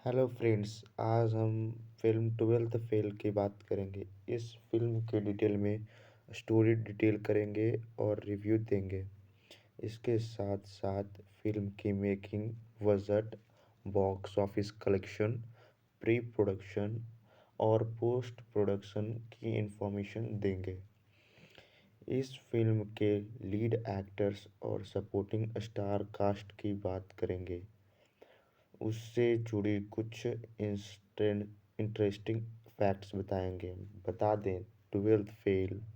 Hello friends, आज हम film 12th fail की बात करेंगे। इस फ़िल्म के डिटेल में स्टोरी डिटेल करेंगे और रिव्यू देंगे। इसके साथ-साथ फ़िल्म की making, budget, box office collection, pre production और पोस्ट प्रोडक्शन की इन्फॉर्मेशन देंगे। इस फ़िल्म के लीड एक्टर्स और सपोर्टिंग स्टार कास्ट की बात करेंगे। उससे जुड़ी कुछ इंटरेस्टिंग फैक्ट्स बताएंगे। बता दें, 12th फेल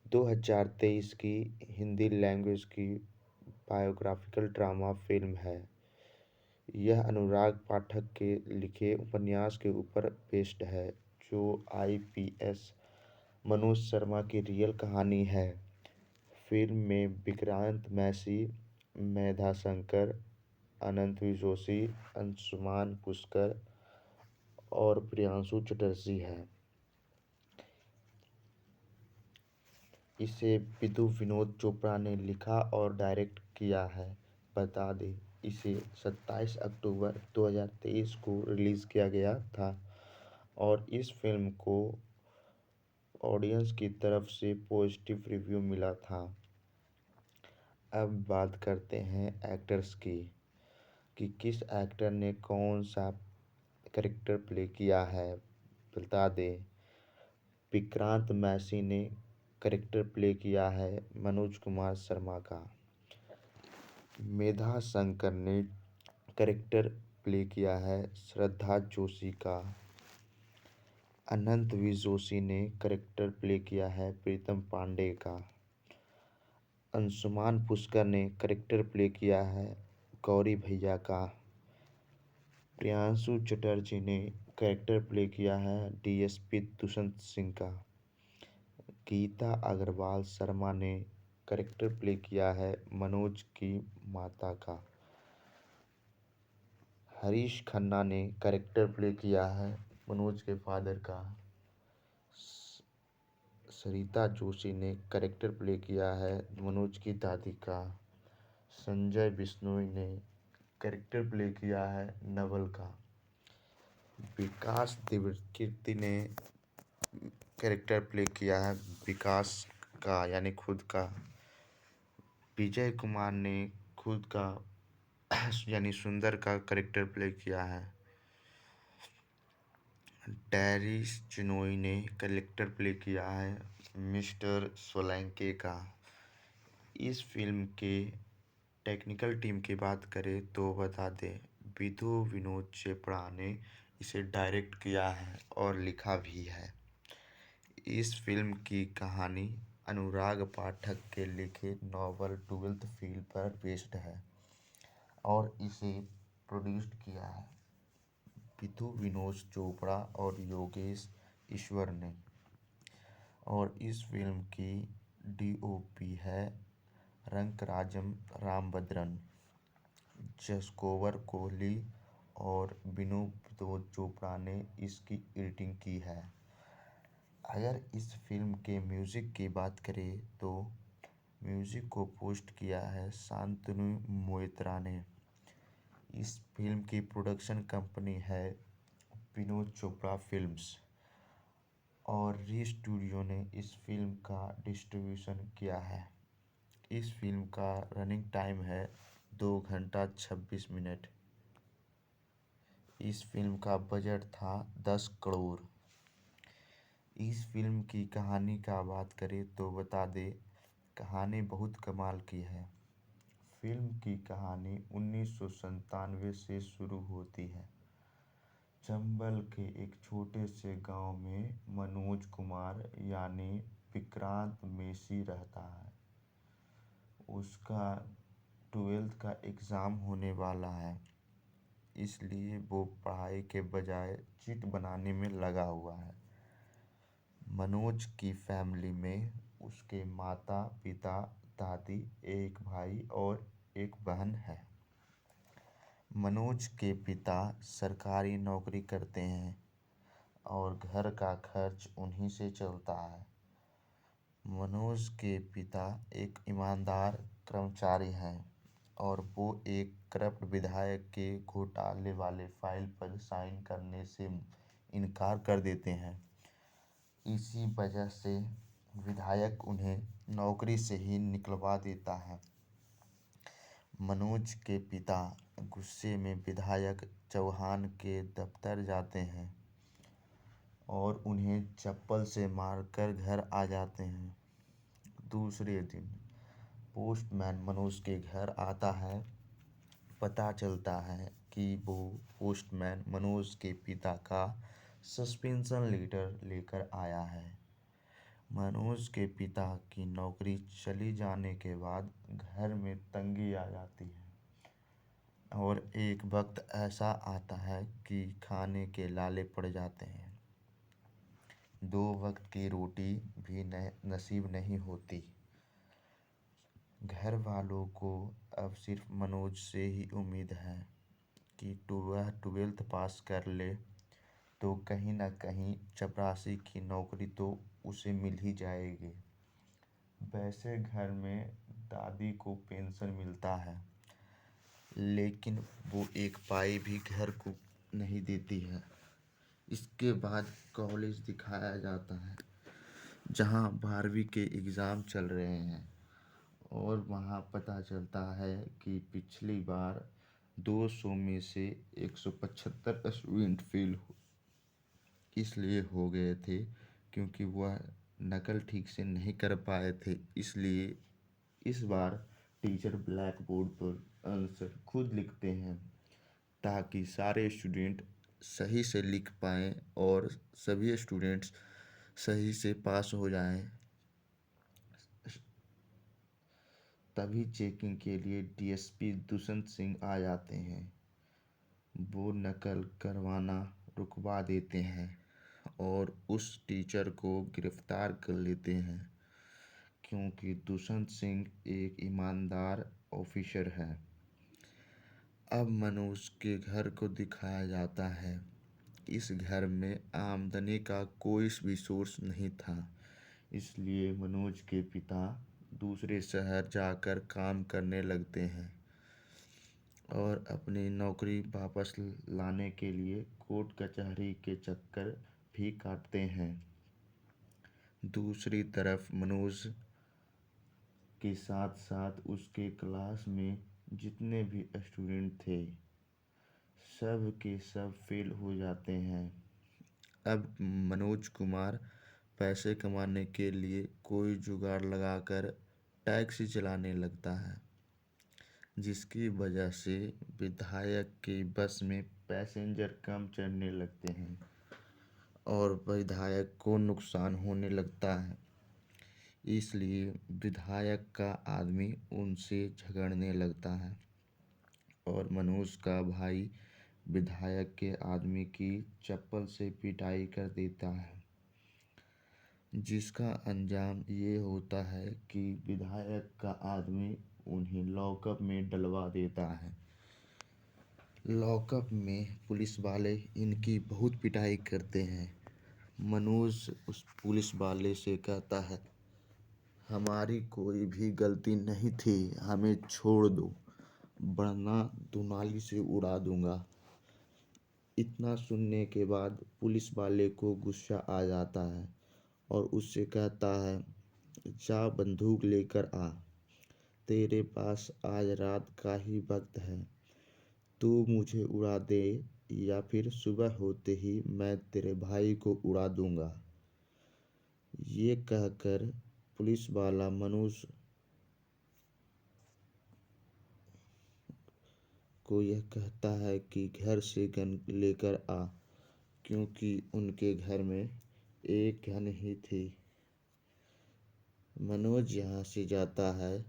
2023 की हिंदी लैंग्वेज की बायोग्राफिकल ड्रामा फिल्म है। यह अनुराग पाठक के लिखे उपन्यास के ऊपर बेस्ड है, जो आईपीएस मनोज शर्मा की रियल कहानी है। फिल्म में विक्रांत मैसी, मेधा शंकर, अनंत जोशी, अंशुमान पुष्कर और प्रियांशु चटर्जी हैं। इसे विधु विनोद चोपड़ा ने लिखा और डायरेक्ट किया है। बता दें, इसे 27 अक्टूबर 2023 को रिलीज़ किया गया था और इस फिल्म को ऑडियंस की तरफ से पॉजिटिव रिव्यू मिला था। अब बात करते हैं एक्टर्स की कि किस एक्टर ने कौन सा कैरेक्टर प्ले किया है। बता दें, विक्रांत मैसी ने कैरेक्टर प्ले किया है मनोज कुमार शर्मा का। मेधा शंकर ने कैरेक्टर प्ले किया है श्रद्धा जोशी का। अनंत जोशी ने कैरेक्टर प्ले किया है प्रीतम पांडे का। अंशुमान पुष्कर ने कैरेक्टर प्ले किया है गौरी भैया का। प्रियांशु चटर्जी ने कैरेक्टर प्ले किया है डीएसपी दुष्यंत सिंह का। गीता अग्रवाल शर्मा ने कैरेक्टर प्ले किया है मनोज की माता का। हरीश खन्ना ने कैरेक्टर प्ले किया है मनोज के फादर का। सरिता जोशी ने कैरेक्टर प्ले किया है मनोज की दादी का। संजय बिश्नोई ने कैरेक्टर प्ले किया है नवल का। विकास देवकीर्ति ने कैरेक्टर प्ले किया है विकास का, यानी खुद का। विजय कुमार ने खुद का यानी सुंदर का कैरेक्टर प्ले किया है। डैरिस चिनोई ने कैरेक्टर प्ले किया है मिस्टर सोलंके का। इस फिल्म के टेक्निकल टीम की बात करें तो बता दें, विधु विनोद चोपड़ा ने इसे डायरेक्ट किया है और लिखा भी है। इस फिल्म की कहानी अनुराग पाठक के लिखे नॉवल 12th फेल पर बेस्ड है और इसे प्रोड्यूस्ड किया है विधु विनोद चोपड़ा और योगेश ईश्वर ने। और इस फिल्म की डीओपी है रंगराजम रामभद्रन। जसकोवर कोहली और विनोद चोपड़ा ने इसकी एडिटिंग की है। अगर इस फिल्म के म्यूज़िक की बात करें तो म्यूज़िक को पोस्ट किया है शांतनु मोहित्रा ने। इस फिल्म की प्रोडक्शन कंपनी है विनोद चोपड़ा फिल्म्स और री स्टूडियो ने इस फिल्म का डिस्ट्रीब्यूशन किया है। इस फिल्म का रनिंग टाइम है 2 घंटा 26 मिनट। इस फिल्म का बजट था 10 करोड़। इस फिल्म की कहानी का बात करें तो बता दें, कहानी बहुत कमाल की है। फिल्म की कहानी 1997 से शुरू होती है। चंबल के एक छोटे से गांव में मनोज कुमार यानी विक्रांत मैसी रहता है। उसका 12th का एग्ज़ाम होने वाला है, इसलिए वो पढ़ाई के बजाय चिट बनाने में लगा हुआ है। मनोज की फैमिली में उसके माता पिता, दादी, एक भाई और एक बहन है। मनोज के पिता सरकारी नौकरी करते हैं और घर का खर्च उन्हीं से चलता है। मनोज के पिता एक ईमानदार कर्मचारी हैं और वो एक करप्ट विधायक के घोटाले वाले फाइल पर साइन करने से इनकार कर देते हैं। इसी वजह से विधायक उन्हें नौकरी से ही निकलवा देता है। मनोज के पिता गुस्से में विधायक चौहान के दफ्तर जाते हैं और उन्हें चप्पल से मारकर घर आ जाते हैं। दूसरे दिन पोस्टमैन मनोज के घर आता है। पता चलता है कि वो पोस्टमैन मनोज के पिता का सस्पेंशन लेटर लेकर आया है। मनोज के पिता की नौकरी चली जाने के बाद घर में तंगी आ जाती है और एक वक्त ऐसा आता है कि खाने के लाले पड़ जाते हैं। 2 वक्त की रोटी भी नसीब नहीं होती। घर वालों को अब सिर्फ मनोज से ही उम्मीद है कि वह 12th पास कर ले तो कहीं ना कहीं चपरासी की नौकरी तो उसे मिल ही जाएगी। वैसे घर में दादी को पेंशन मिलता है, लेकिन वो एक पाई भी घर को नहीं देती है। इसके बाद कॉलेज दिखाया जाता है, जहाँ 12वीं के एग्ज़ाम चल रहे हैं और वहाँ पता चलता है कि पिछली बार 200 में से 175 स्टूडेंट फेल इसलिए हो गए थे क्योंकि वह नकल ठीक से नहीं कर पाए थे। इसलिए इस बार टीचर ब्लैक बोर्ड पर आंसर खुद लिखते हैं ताकि सारे स्टूडेंट सही से लिख पाएँ और सभी स्टूडेंट्स सही से पास हो जाएं। तभी चेकिंग के लिए डीएसपी दुष्यंत सिंह आ जाते हैं। वो नकल करवाना रुकवा देते हैं और उस टीचर को गिरफ्तार कर लेते हैं क्योंकि दुष्यंत सिंह एक ईमानदार ऑफिसर है। अब मनोज के घर को दिखाया जाता है। इस घर में आमदनी का कोई भी सोर्स नहीं था, इसलिए मनोज के पिता दूसरे शहर जाकर काम करने लगते हैं और अपनी नौकरी वापस लाने के लिए कोर्ट कचहरी के चक्कर भी काटते हैं। दूसरी तरफ मनोज के साथ साथ उसके क्लास में जितने भी स्टूडेंट थे सब के सब फेल हो जाते हैं। अब मनोज कुमार पैसे कमाने के लिए कोई जुगाड़ लगाकर टैक्सी चलाने लगता है, जिसकी वजह से विधायक की बस में पैसेंजर कम चढ़ने लगते हैं और विधायक को नुकसान होने लगता है। इसलिए विधायक का आदमी उनसे झगड़ने लगता है और मनोज का भाई विधायक के आदमी की चप्पल से पिटाई कर देता है, जिसका अंजाम ये होता है कि विधायक का आदमी उन्हें लॉकअप में डलवा देता है। लॉकअप में पुलिस वाले इनकी बहुत पिटाई करते हैं। मनोज उस पुलिस वाले से कहता है, हमारी कोई भी गलती नहीं थी, हमें छोड़ दो वरना दुनाली से उड़ा दूंगा। इतना सुनने के बाद पुलिस वाले को गुस्सा आ जाता है और उससे कहता है, जा बंदूक लेकर आ, तेरे पास आज रात का ही वक्त है, तू मुझे उड़ा दे या फिर सुबह होते ही मैं तेरे भाई को उड़ा दूंगा। ये कहकर पुलिस वाला मनोज को यह कहता है कि घर से गन लेकर आ, क्योंकि उनके घर में एक गन ही थी। मनोज यहाँ से जाता है,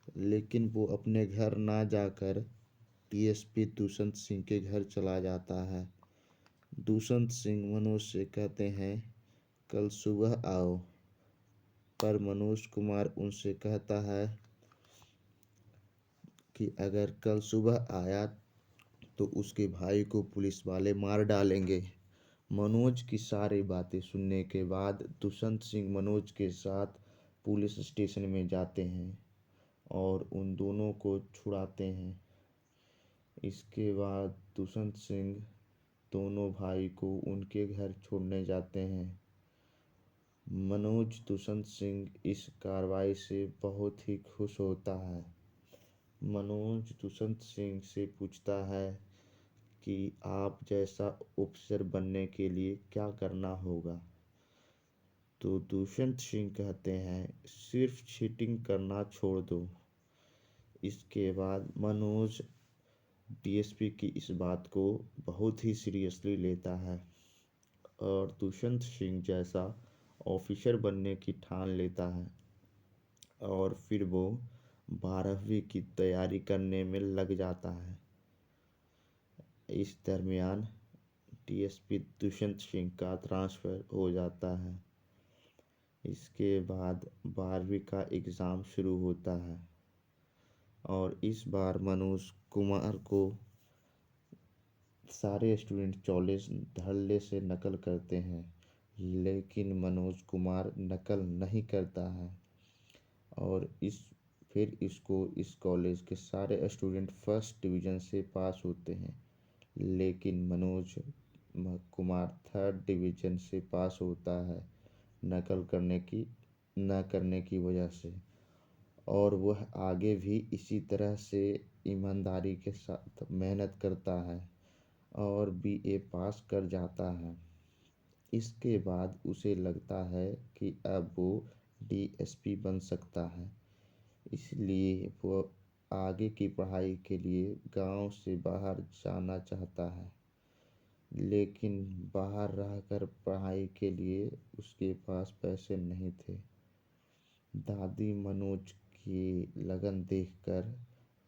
लेकिन वो अपने घर ना जाकर डीएसपी दुष्यंत सिंह के घर चला जाता है। दुष्यंत सिंह मनोज से कहते हैं, कल सुबह आओ, पर मनोज कुमार उनसे कहता है कि अगर कल सुबह आया तो उसके भाई को पुलिस वाले मार डालेंगे। मनोज की सारी बातें सुनने के बाद दुष्यंत सिंह मनोज के साथ पुलिस स्टेशन में जाते हैं और उन दोनों को छुड़ाते हैं। इसके बाद दुष्यंत सिंह दोनों भाई को उनके घर छोड़ने जाते हैं। मनोज दुष्यंत सिंह इस कार्रवाई से बहुत ही खुश होता है। मनोज दुष्यंत सिंह से पूछता है कि आप जैसा ऑफिसर बनने के लिए क्या करना होगा। तो दुष्यंत सिंह कहते हैं सिर्फ चीटिंग करना छोड़ दो। इसके बाद मनोज डीएसपी की इस बात को बहुत ही सीरियसली लेता है और दुष्यंत सिंह जैसा ऑफिसर बनने की ठान लेता है और फिर वो 12वीं की तैयारी करने में लग जाता है। इस दरमियान डीएसपी दुष्यंत सिंह का ट्रांसफ़र हो जाता है। इसके बाद 12वीं का एग्ज़ाम शुरू होता है और इस बार मनोज कुमार को सारे स्टूडेंट चॉलेस धड़ल्ले से नकल करते हैं, लेकिन मनोज कुमार नकल नहीं करता है और फिर इसको इस कॉलेज के सारे स्टूडेंट फर्स्ट डिवीज़न से पास होते हैं, लेकिन मनोज कुमार थर्ड डिवीज़न से पास होता है नकल न करने की वजह से। और वह आगे भी इसी तरह से ईमानदारी के साथ मेहनत करता है और बीए पास कर जाता है। इसके बाद उसे लगता है कि अब वो डीएसपी बन सकता है, इसलिए वो आगे की पढ़ाई के लिए गांव से बाहर जाना चाहता है, लेकिन बाहर रहकर पढ़ाई के लिए उसके पास पैसे नहीं थे। दादी मनोज की लगन देखकर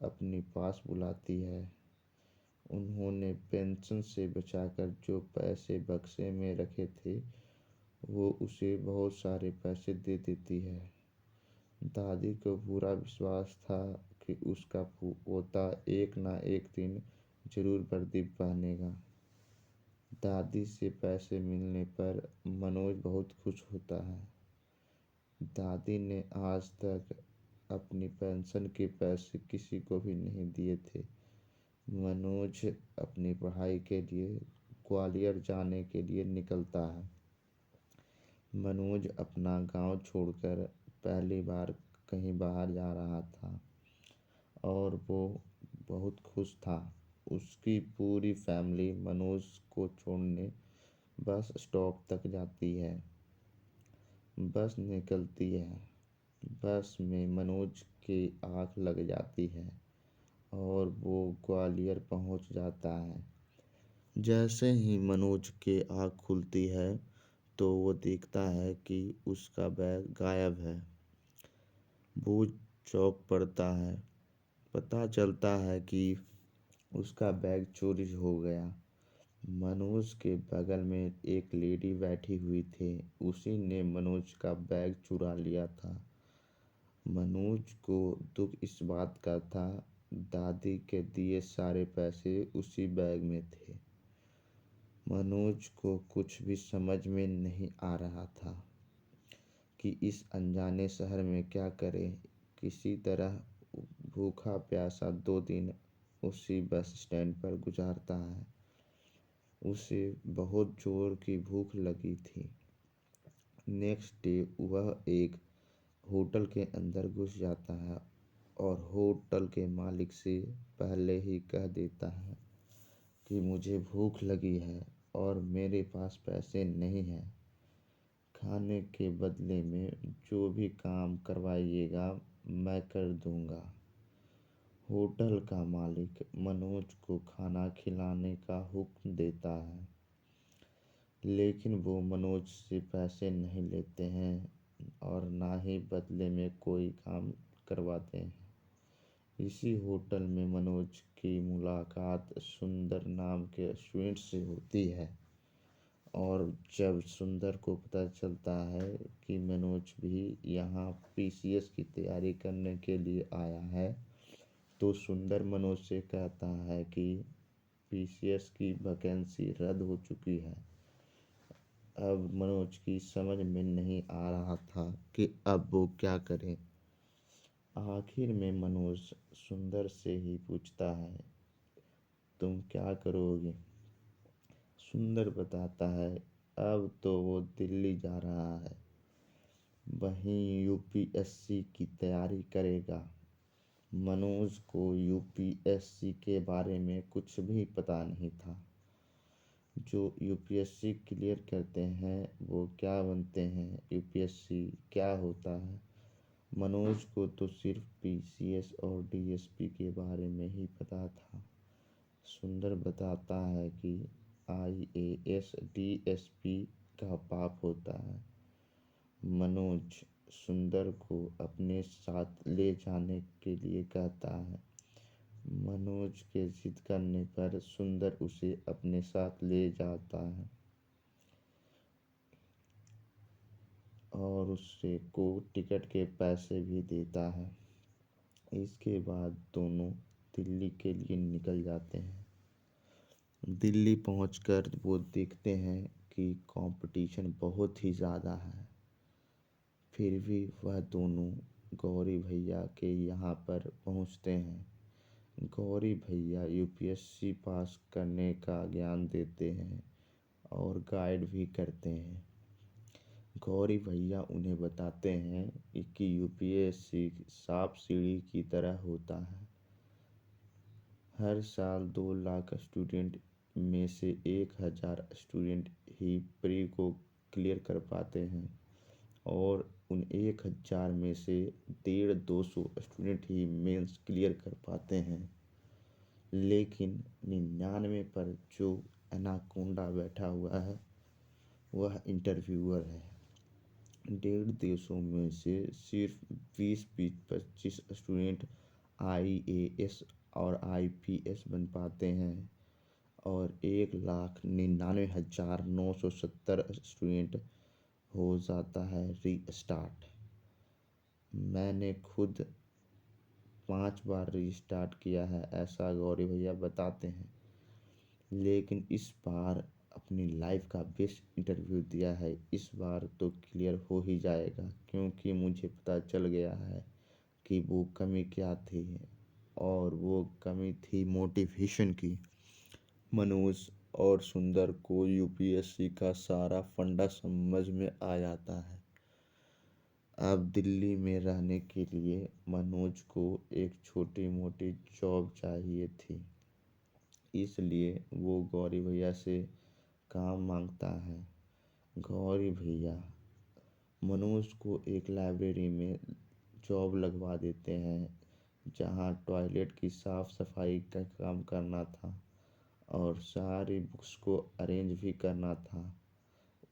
अपने पास बुलाती है। उन्होंने पेंशन से बचाकर जो पैसे बक्से में रखे थे वो उसे बहुत सारे पैसे दे देती है। दादी को पूरा विश्वास था कि उसका पोता एक ना एक दिन जरूर वर्दी पहनेगा। दादी से पैसे मिलने पर मनोज बहुत खुश होता है। दादी ने आज तक अपनी पेंशन के पैसे किसी को भी नहीं दिए थे। मनोज अपनी पढ़ाई के लिए ग्वालियर जाने के लिए निकलता है। मनोज अपना गांव छोड़कर पहली बार कहीं बाहर जा रहा था और वो बहुत खुश था। उसकी पूरी फैमिली मनोज को छोड़ने बस स्टॉप तक जाती है। बस निकलती है। बस में मनोज की आँख लग जाती है और वो ग्वालियर पहुंच जाता है। जैसे ही मनोज की आँख खुलती है तो वो देखता है कि उसका बैग गायब है। वो चौंक पड़ता है। पता चलता है कि उसका बैग चोरी हो गया। मनोज के बगल में एक लेडी बैठी हुई थी, उसी ने मनोज का बैग चुरा लिया था। मनोज को दुख इस बात का था, दादी के दिए सारे पैसे उसी बैग में थे। मनोज को कुछ भी समझ में नहीं आ रहा था कि इस अनजाने शहर में क्या करे। किसी तरह भूखा प्यासा 2 दिन उसी बस स्टैंड पर गुजारता है। उसे बहुत जोर की भूख लगी थी। नेक्स्ट डे वह एक होटल के अंदर घुस जाता है और होटल के मालिक से पहले ही कह देता है कि मुझे भूख लगी है और मेरे पास पैसे नहीं हैं। खाने के बदले में जो भी काम करवाइएगा मैं कर दूंगा। होटल का मालिक मनोज को खाना खिलाने का हुक्म देता है, लेकिन वो मनोज से पैसे नहीं लेते हैं और ना ही बदले में कोई काम करवाते हैं। इसी होटल में मनोज की मुलाकात सुंदर नाम के स्टूडेंट से होती है और जब सुंदर को पता चलता है कि मनोज भी यहाँ पीसीएस की तैयारी करने के लिए आया है, तो सुंदर मनोज से कहता है कि पीसीएस की वैकेंसी रद्द हो चुकी है। अब मनोज की समझ में नहीं आ रहा था कि अब वो क्या करे। आखिर में मनोज सुंदर से ही पूछता है, तुम क्या करोगे? सुंदर बताता है, अब तो वो दिल्ली जा रहा है, वहीं यूपीएससी की तैयारी करेगा। मनोज को यूपीएससी के बारे में कुछ भी पता नहीं था। जो यूपीएससी क्लियर करते हैं वो क्या बनते हैं, यूपीएससी क्या होता है, मनोज को तो सिर्फ पीसीएस और डीएसपी के बारे में ही पता था। सुंदर बताता है कि आईएएस डीएसपी का बाप होता है। मनोज सुंदर को अपने साथ ले जाने के लिए कहता है। मनोज के जिद करने पर सुंदर उसे अपने साथ ले जाता है और उससे को टिकट के पैसे भी देता है। इसके बाद दोनों दिल्ली के लिए निकल जाते हैं। दिल्ली पहुंचकर वो देखते हैं कि कंपटीशन बहुत ही ज़्यादा है। फिर भी वह दोनों गौरी भैया के यहाँ पर पहुंचते हैं। गौरी भैया यूपीएससी पास करने का ज्ञान देते हैं और गाइड भी करते हैं। गौरी भैया उन्हें बताते हैं कि यूपीएससी सांप सीढ़ी की तरह होता है। हर साल 2 लाख स्टूडेंट में से 1000 स्टूडेंट ही प्री को क्लियर कर पाते हैं और उन 1000 में से 150-200 स्टूडेंट ही मेंस क्लियर कर पाते हैं। लेकिन 99 पर जो एनाकोंडा बैठा हुआ है वह इंटरव्यूअर है। 150 में से सिर्फ 20-25 स्टूडेंट आईएएस और आईपीएस बन पाते हैं और 1,99,970 स्टूडेंट हो जाता है रीस्टार्ट। मैंने खुद 5 बार रीस्टार्ट किया है, ऐसा गौरी भैया बताते हैं। लेकिन इस बार अपनी लाइफ का बेस्ट इंटरव्यू दिया है। इस बार तो क्लियर हो ही जाएगा, क्योंकि मुझे पता चल गया है कि वो कमी क्या थी और वो कमी थी मोटिवेशन की। मनोज और सुंदर को यूपीएससी का सारा फंडा समझ में आ जाता है। अब दिल्ली में रहने के लिए मनोज को एक छोटी मोटी जॉब चाहिए थी, इसलिए वो गौरी भैया से काम मांगता है। गौरी भैया मनोज को एक लाइब्रेरी में जॉब लगवा देते हैं, जहां टॉयलेट की साफ सफाई का काम करना था और सारी बुक्स को अरेंज भी करना था।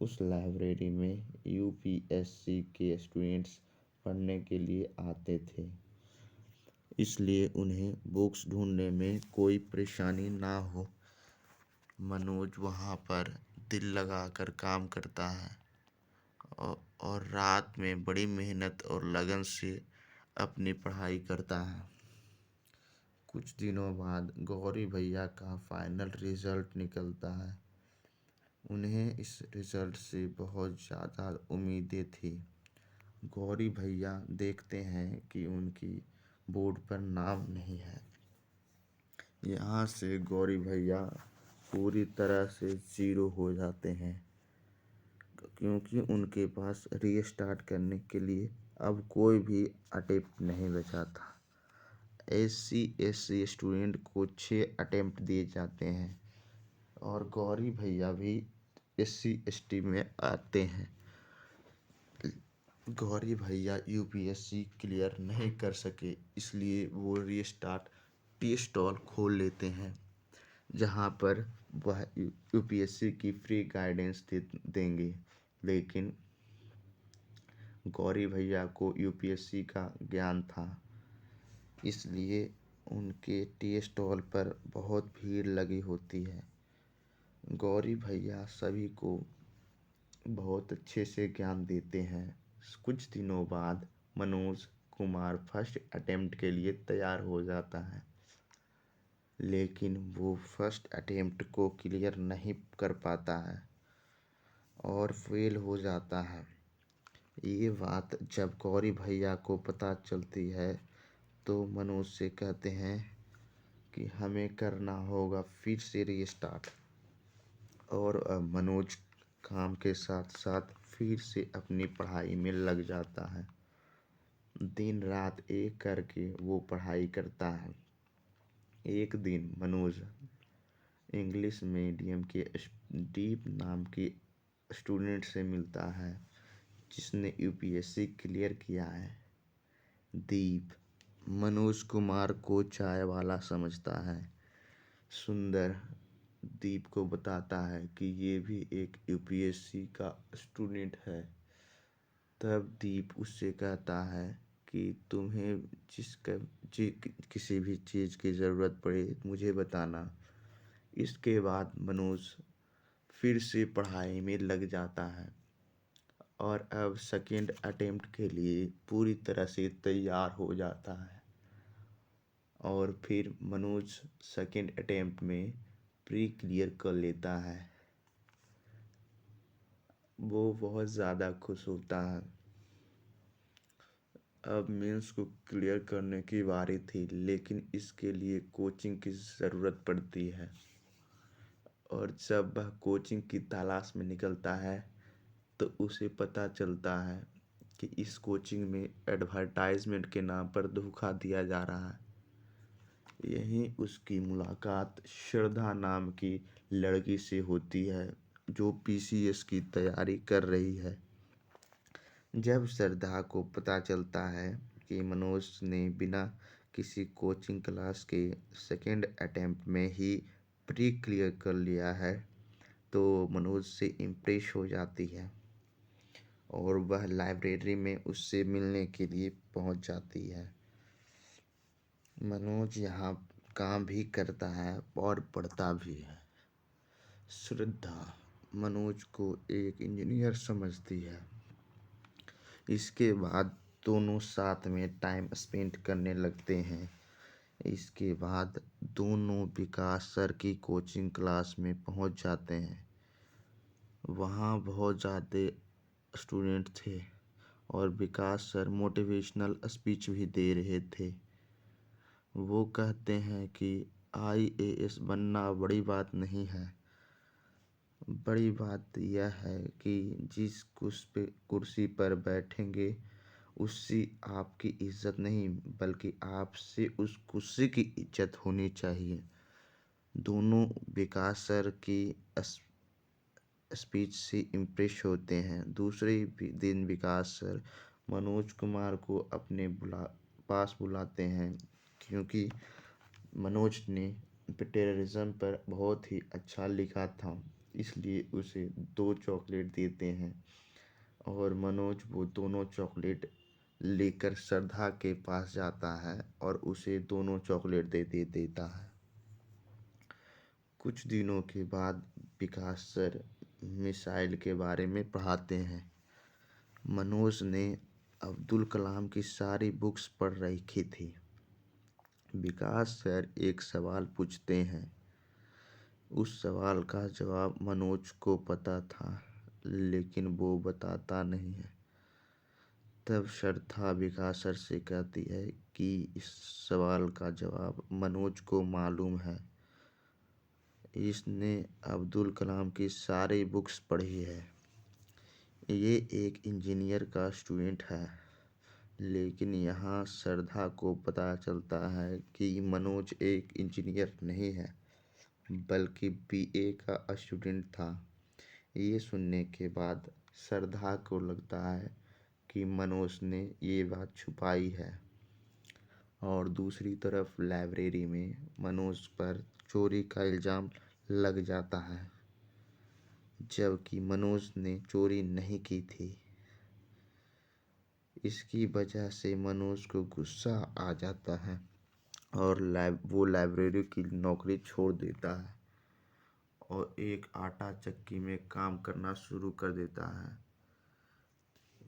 उस लाइब्रेरी में यूपीएससी के स्टूडेंट्स पढ़ने के लिए आते थे, इसलिए उन्हें बुक्स ढूंढने में कोई परेशानी ना हो। मनोज वहाँ पर दिल लगाकर काम करता है और रात में बड़ी मेहनत और लगन से अपनी पढ़ाई करता है। कुछ दिनों बाद गौरी भैया का फाइनल रिजल्ट निकलता है। उन्हें इस रिजल्ट से बहुत ज़्यादा उम्मीदें थी। गौरी भैया देखते हैं कि उनकी बोर्ड पर नाम नहीं है। यहाँ से गौरी भैया पूरी तरह से ज़ीरो हो जाते हैं, क्योंकि उनके पास रीस्टार्ट करने के लिए अब कोई भी अटेम्प्ट नहीं बचा था। SC/SC स्टूडेंट को 6 अटेम्प्ट दिए जाते हैं और गौरी भैया भी SC/ST में आते हैं। गौरी भैया यूपीएससी क्लियर नहीं कर सके, इसलिए वो रीस्टार्ट टी स्टॉल खोल लेते हैं, जहाँ पर वह यूपीएससी की फ्री गाइडेंस देंगे। लेकिन गौरी भैया को यूपीएससी का ज्ञान था, इसलिए उनके टी स्टॉल पर बहुत भीड़ लगी होती है। गौरी भैया सभी को बहुत अच्छे से ज्ञान देते हैं। कुछ दिनों बाद मनोज कुमार फर्स्ट अटेम्प्ट के लिए तैयार हो जाता है, लेकिन वो फर्स्ट अटेम्प्ट को क्लियर नहीं कर पाता है और फेल हो जाता है। ये बात जब गौरी भैया को पता चलती है तो मनोज से कहते हैं कि हमें करना होगा फिर से रीस्टार्ट। और मनोज काम के साथ साथ फिर से अपनी पढ़ाई में लग जाता है। दिन रात एक करके वो पढ़ाई करता है। एक दिन मनोज इंग्लिश मीडियम के दीप नाम की स्टूडेंट से मिलता है जिसने यूपीएससी क्लियर किया है। दीप मनोज कुमार को चाय वाला समझता है। सुंदर दीप को बताता है कि ये भी एक यूपीएससी का स्टूडेंट है। तब दीप उससे कहता है कि तुम्हें किसी भी चीज़ की ज़रूरत पड़े मुझे बताना। इसके बाद मनोज फिर से पढ़ाई में लग जाता है और अब सेकेंड अटेम्प्ट के लिए पूरी तरह से तैयार हो जाता है। और फिर मनोज सेकेंड अटेम्प्ट में प्री क्लियर कर लेता है। वो बहुत ज़्यादा खुश होता है। अब मेंस को क्लियर करने की बारी थी, लेकिन इसके लिए कोचिंग की ज़रूरत पड़ती है। और जब वह कोचिंग की तलाश में निकलता है तो उसे पता चलता है कि इस कोचिंग में एडवर्टाइजमेंट के नाम पर धोखा दिया जा रहा है। यहीं उसकी मुलाकात श्रद्धा नाम की लड़की से होती है जो पीसीएस की तैयारी कर रही है। जब श्रद्धा को पता चलता है कि मनोज ने बिना किसी कोचिंग क्लास के सेकेंड अटेम्प्ट में ही प्री क्लियर कर लिया है तो मनोज से इम्प्रेस हो जाती है और वह लाइब्रेरी में उससे मिलने के लिए पहुंच जाती है। मनोज यहाँ काम भी करता है और पढ़ता भी है। श्रद्धा मनोज को एक इंजीनियर समझती है। इसके बाद दोनों साथ में टाइम स्पेंड करने लगते हैं। इसके बाद दोनों विकास सर की कोचिंग क्लास में पहुंच जाते हैं। वहाँ बहुत ज़्यादा स्टूडेंट थे और विकास सर मोटिवेशनल स्पीच भी दे रहे थे। वो कहते हैं कि आईएएस बनना बड़ी बात नहीं है। बड़ी बात यह है कि जिस कुर्सी पर बैठेंगे उससे आपकी इज्जत नहीं बल्कि आपसे उस कुर्सी की इज्जत होनी चाहिए। दोनों विकास सर की स्पीच से इम्प्रेस होते हैं। दूसरे दिन विकास सर मनोज कुमार को अपने पास बुलाते हैं क्योंकि मनोज ने टेररिज्म पर बहुत ही अच्छा लिखा था, इसलिए उसे 2 चॉकलेट देते हैं। और मनोज वो दोनों चॉकलेट लेकर श्रद्धा के पास जाता है और उसे दोनों चॉकलेट दे देता है। कुछ दिनों के बाद विकास सर मिसाइल के बारे में पढ़ाते हैं। मनोज ने अब्दुल कलाम की सारी बुक्स पढ़ रखी थी। विकास सर एक सवाल पूछते हैं। उस सवाल का जवाब मनोज को पता था लेकिन वो बताता नहीं है। तब श्रद्धा विकास सर से कहती है कि इस सवाल का जवाब मनोज को मालूम है। इसने अब्दुल कलाम की सारी बुक्स पढ़ी है। ये एक इंजीनियर का स्टूडेंट है। लेकिन यहाँ श्रद्धा को पता चलता है कि मनोज एक इंजीनियर नहीं है बल्कि बीए का स्टूडेंट था। ये सुनने के बाद श्रद्धा को लगता है कि मनोज ने ये बात छुपाई है। और दूसरी तरफ लाइब्रेरी में मनोज पर चोरी का इल्ज़ाम लग जाता है जबकि मनोज ने चोरी नहीं की थी। इसकी वजह से मनोज को गुस्सा आ जाता है और वो लाइब्रेरी की नौकरी छोड़ देता है और एक आटा चक्की में काम करना शुरू कर देता है।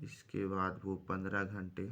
इसके बाद वो 15 घंटे